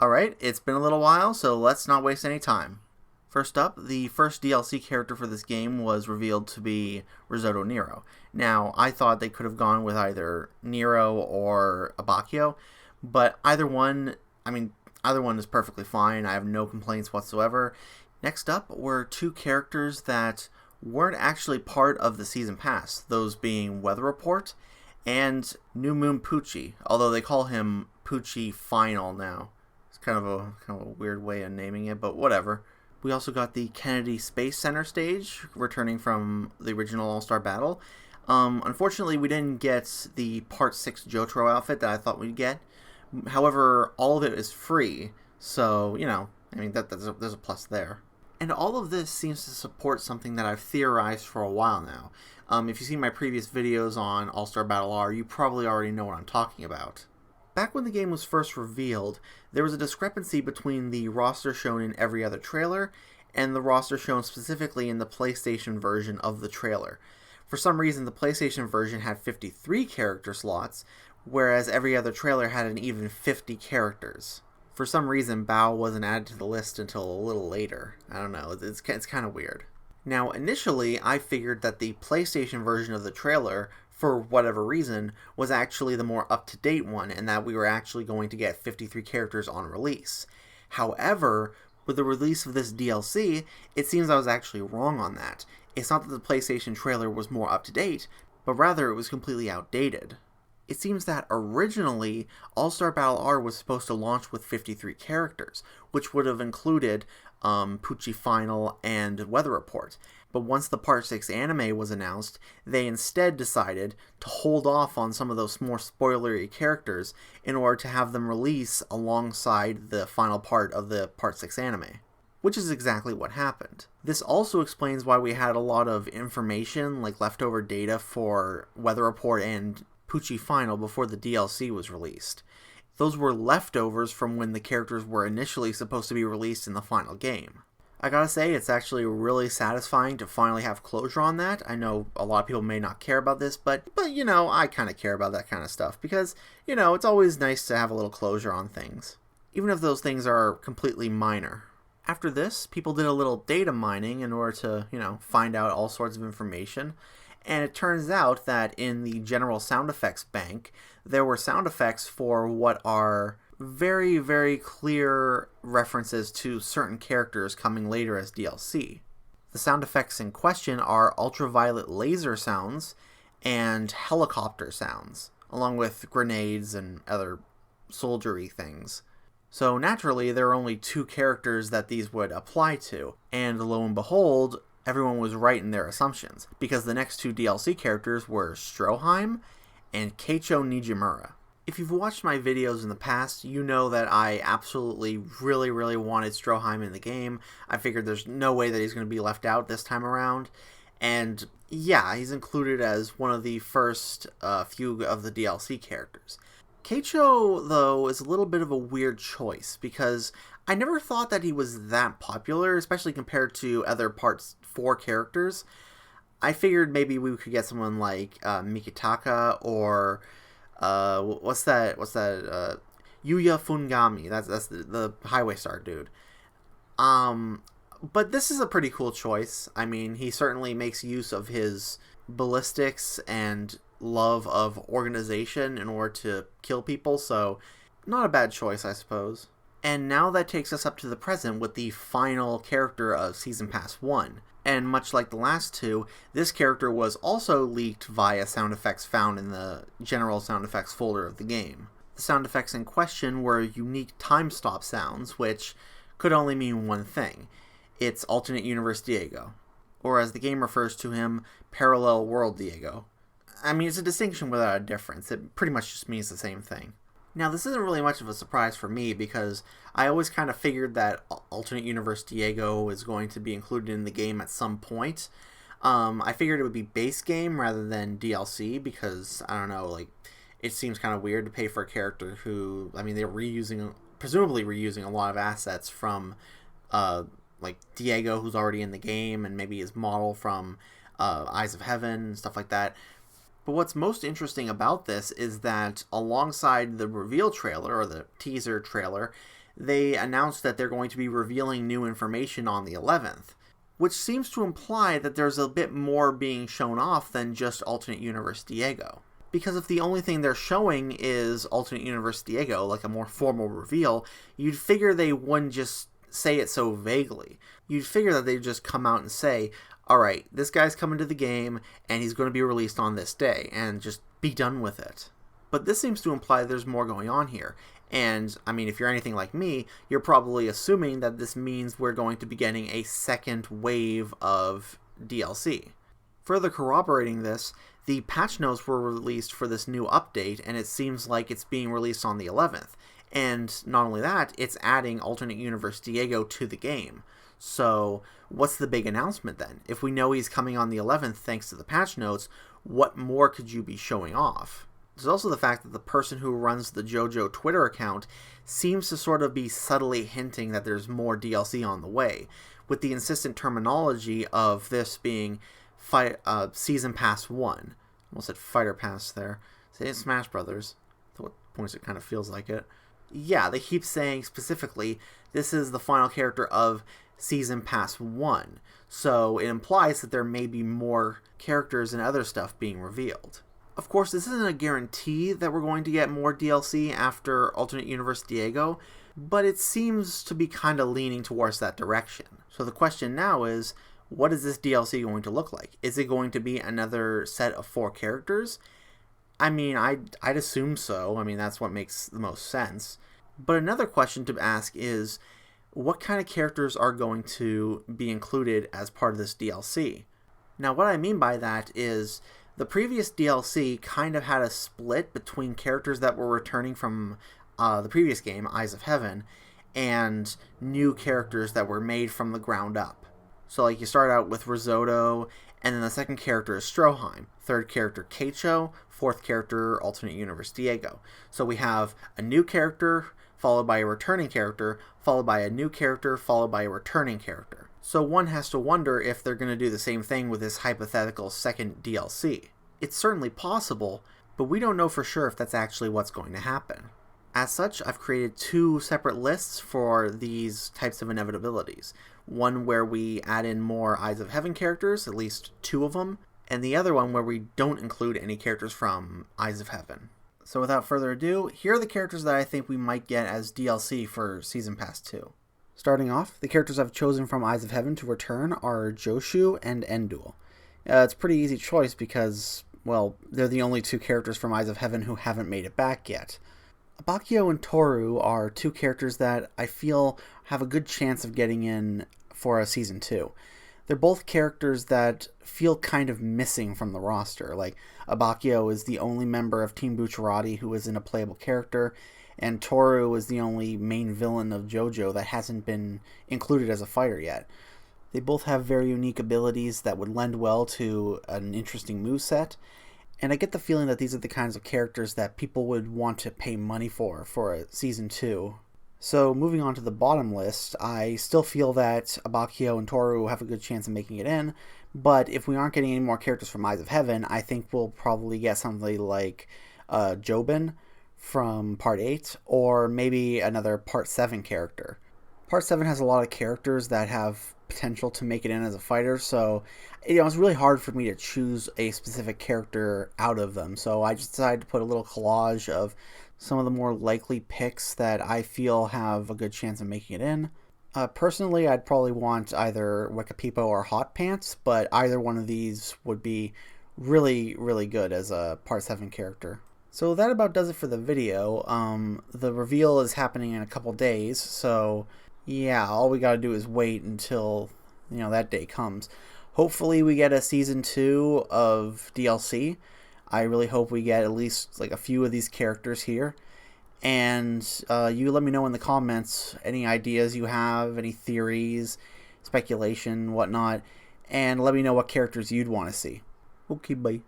Alright, it's been a little while, so let's not waste any time. First up, the first DLC character for this game was revealed to be Risotto Nero. Now, I thought they could have gone with either Nero or Abacchio, but either one is perfectly fine. I have no complaints whatsoever. Next up were two characters that weren't actually part of the Season Pass, those being Weather Report and New Moon Poochie, although they call him Poochie Final now. It's kind of a weird way of naming it, but whatever. We also got the Kennedy Space Center stage, returning from the original All-Star Battle. Unfortunately, we didn't get the Part 6 JoJo outfit that I thought we'd get. However, all of it is free, so, there's a plus there. And all of this seems to support something that I've theorized for a while now. If you've seen my previous videos on All-Star Battle R, you probably already know what I'm talking about. Back when the game was first revealed, there was a discrepancy between the roster shown in every other trailer and the roster shown specifically in the PlayStation version of the trailer. For some reason, the PlayStation version had 53 character slots, whereas every other trailer had an even 50 characters. For some reason, Bao wasn't added to the list until a little later. I don't know, it's kind of weird. Now, initially, I figured that the PlayStation version of the trailer, for whatever reason, was actually the more up-to-date one, and that we were actually going to get 53 characters on release. However, with the release of this DLC, it seems I was actually wrong on that. It's not that the PlayStation trailer was more up-to-date, but rather it was completely outdated. It seems that originally, All-Star Battle R was supposed to launch with 53 characters, which would have included Poochie Final and Weather Report. But once the Part 6 anime was announced, they instead decided to hold off on some of those more spoilery characters in order to have them release alongside the final part of the Part 6 anime. Which is exactly what happened. This also explains why we had a lot of information, like leftover data for Weather Report and Poochie Final before the DLC was released. Those were leftovers from when the characters were initially supposed to be released in the final game. I gotta say, it's actually really satisfying to finally have closure on that. I know a lot of people may not care about this, but I kind of care about that kind of stuff because, it's always nice to have a little closure on things, even if those things are completely minor. After this, people did a little data mining in order to, find out all sorts of information. And it turns out that in the general sound effects bank, there were sound effects for what are very, very clear references to certain characters coming later as DLC. The sound effects in question are ultraviolet laser sounds and helicopter sounds, along with grenades and other soldiery things. So naturally, there are only two characters that these would apply to, and lo and behold, everyone was right in their assumptions, because the next two DLC characters were Stroheim and Keicho Nijimura. If you've watched my videos in the past, you know that I absolutely really, really wanted Stroheim in the game. I figured there's no way that he's going to be left out this time around. And yeah, he's included as one of the first few of the DLC characters. Keicho, though, is a little bit of a weird choice, because I never thought that he was that popular, especially compared to other Part 4 characters. I figured maybe we could get someone like Mikitaka or what's that? Yuya Fungami. That's the Highway Star dude. But this is a pretty cool choice. I mean, he certainly makes use of his ballistics and love of organization in order to kill people, so not a bad choice, I suppose. And now that takes us up to the present with the final character of Season Pass 1. And much like the last two, this character was also leaked via sound effects found in the general sound effects folder of the game. The sound effects in question were unique time stop sounds, which could only mean one thing. It's Alternate Universe Diego. Or as the game refers to him, Parallel World Diego. I mean, it's a distinction without a difference. It pretty much just means the same thing. Now, this isn't really much of a surprise for me because I always kind of figured that Alternate Universe Diego is going to be included in the game at some point. I figured it would be base game rather than DLC because, I don't know, it seems kind of weird to pay for a character who, they're presumably reusing a lot of assets from, Diego, who's already in the game, and maybe his model from Eyes of Heaven and stuff like that. But what's most interesting about this is that alongside the reveal trailer, or the teaser trailer, they announced that they're going to be revealing new information on the 11th, which seems to imply that there's a bit more being shown off than just Alternate Universe Diego. Because if the only thing they're showing is Alternate Universe Diego, like a more formal reveal, you'd figure they wouldn't just say it so vaguely. You'd figure that they'd just come out and say, alright, this guy's coming to the game, and he's going to be released on this day, and just be done with it. But this seems to imply there's more going on here. And, I mean, if you're anything like me, you're probably assuming that this means we're going to be getting a second wave of DLC. Further corroborating this, the patch notes were released for this new update, and it seems like it's being released on the 11th. And not only that, it's adding Alternate Universe Diego to the game. So, what's the big announcement then? If we know he's coming on the 11th thanks to the patch notes, what more could you be showing off? There's also the fact that the person who runs the JoJo Twitter account seems to sort of be subtly hinting that there's more DLC on the way, with the insistent terminology of this being Season Pass 1. Almost said Fighter Pass there. Say Smash Brothers. At what points it kind of feels like it. Yeah, they keep saying specifically, this is the final character of Season Pass 1. So it implies that there may be more characters and other stuff being revealed. Of course, this isn't a guarantee that we're going to get more DLC after Alternate Universe Diego, but it seems to be kind of leaning towards that direction. So the question now is, what is this DLC going to look like? Is it going to be another set of 4 characters? I mean, I'd assume so. I mean, that's what makes the most sense. But another question to ask is, what kind of characters are going to be included as part of this DLC? Now, what I mean by that is, the previous DLC kind of had a split between characters that were returning from the previous game, Eyes of Heaven, and new characters that were made from the ground up. So, like, you start out with Risotto, and then the second character is Stroheim, third character Keicho, fourth character Alternate Universe Diego. So we have a new character, followed by a returning character, followed by a new character, followed by a returning character. So one has to wonder if they're going to do the same thing with this hypothetical second DLC. It's certainly possible, but we don't know for sure if that's actually what's going to happen. As such, I've created 2 separate lists for these types of inevitabilities. One where we add in more Eyes of Heaven characters, at least 2 of them, and the other one where we don't include any characters from Eyes of Heaven. So without further ado, here are the characters that I think we might get as DLC for Season Pass 2. Starting off, the characters I've chosen from Eyes of Heaven to return are Joshu and Endul. It's a pretty easy choice because, well, they're the only 2 characters from Eyes of Heaven who haven't made it back yet. Abakio and Toru are 2 characters that I feel have a good chance of getting in for a Season 2. They're both characters that feel kind of missing from the roster. Like, Abakio is the only member of Team Bucciarati who isn't a playable character, and Toru is the only main villain of JoJo that hasn't been included as a fighter yet. They both have very unique abilities that would lend well to an interesting moveset, and I get the feeling that these are the kinds of characters that people would want to pay money for a Season 2. So moving on to the bottom list, I still feel that Abakio and Toru have a good chance of making it in, but if we aren't getting any more characters from Eyes of Heaven, I think we'll probably get somebody like Jobin from Part 8, or maybe another Part 7 character. Part 7 has a lot of characters that have potential to make it in as a fighter, so it's really hard for me to choose a specific character out of them, so I just decided to put a little collage of some of the more likely picks that I feel have a good chance of making it in. Personally, I'd probably want either Wekapipo or Hot Pants, but either one of these would be really, really good as a Part 7 character. So that about does it for the video. The reveal is happening in a couple days, so yeah, all we gotta do is wait until, that day comes. Hopefully we get a Season 2 of DLC. I really hope we get at least like a few of these characters here. And you let me know in the comments any ideas you have, any theories, speculation, whatnot. And let me know what characters you'd want to see. Okay, bye.